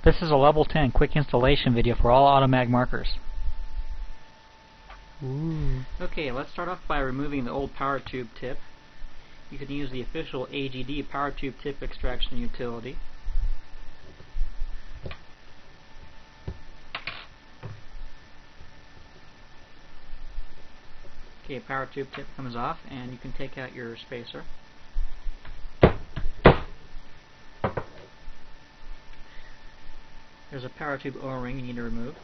This is a level 10 quick installation video for all Automag markers. Ooh. Okay, let's start off by removing the old power tube tip. You can use the official AGD power tube tip extraction utility. Okay, power tube tip comes off and you can take out your spacer. There's a power tube O-ring you need to remove.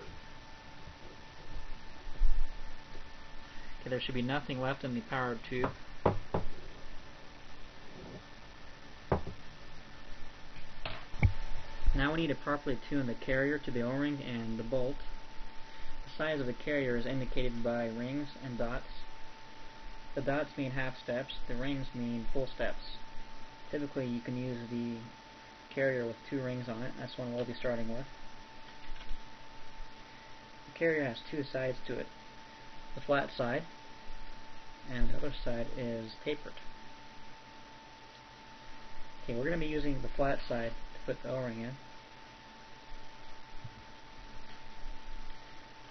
Okay, there should be nothing left in the power tube. Now we need to properly tune the carrier to the O-ring and the bolt. The size of the carrier is indicated by rings and dots. The dots mean half steps, the rings mean full steps. Typically you can use the carrier with 2 rings on it. That's one we'll be starting with. The carrier has 2 sides to it. The flat side and the other side is tapered. Okay, we're going to be using the flat side to put the O-ring in.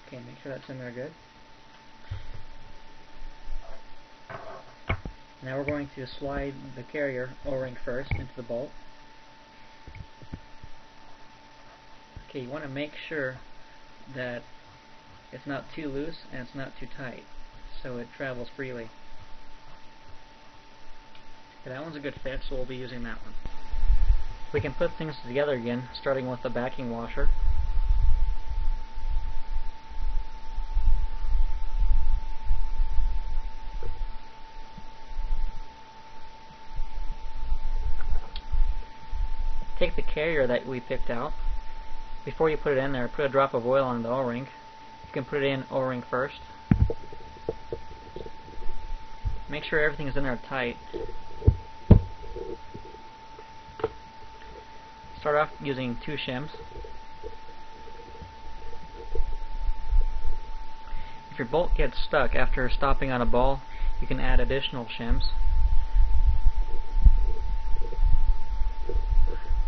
Okay, make sure that's in there good. Now we're going to slide the carrier O-ring first into the bolt. Okay, you want to make sure that it's not too loose and it's not too tight, so it travels freely. Okay, that one's a good fit, so we'll be using that one. We can put things together again, starting with the backing washer. Take the carrier that we picked out. Before you put it in there, put a drop of oil on the O-ring. You can put it in O-ring first. Make sure everything is in there tight. Start off using 2 shims. If your bolt gets stuck after stopping on a ball, you can add additional shims.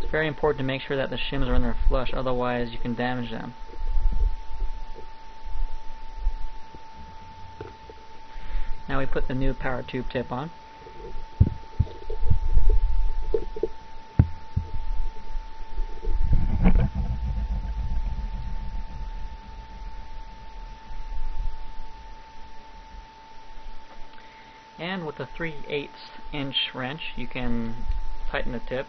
It's very important to make sure that the shims are in there flush, otherwise you can damage them. Now we put the new power tube tip on. And with a 3/8 inch wrench you can tighten the tip.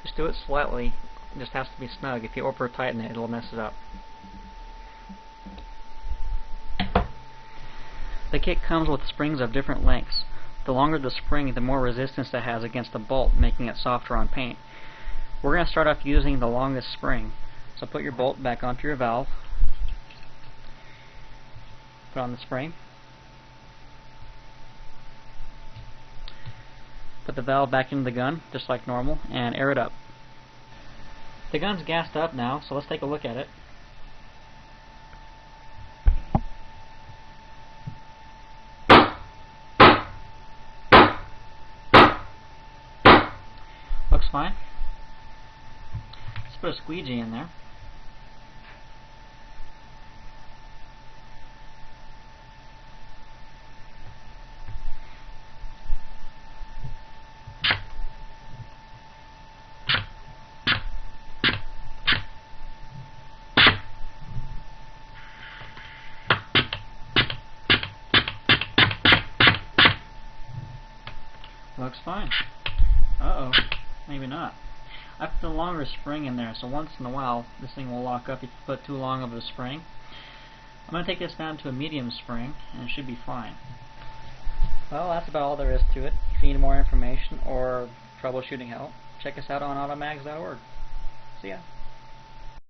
Just do it slightly, it just has to be snug. If you over tighten it, it'll mess it up. The kit comes with springs of different lengths. The longer the spring, the more resistance it has against the bolt, making it softer on paint. We're going to start off using the longest spring. So put your bolt back onto your valve. Put on the spring. Put the valve back into the gun, just like normal, and air it up. The gun's gassed up now, so let's take a look at it. Looks fine. Let's put a squeegee in there. Looks fine. Uh-oh. Maybe not. I put the longer spring in there, so once in a while this thing will lock up if you put too long of a spring. I'm going to take this down to a medium spring, and it should be fine. Well, that's about all there is to it. If you need more information or troubleshooting help, check us out on automags.org. See ya.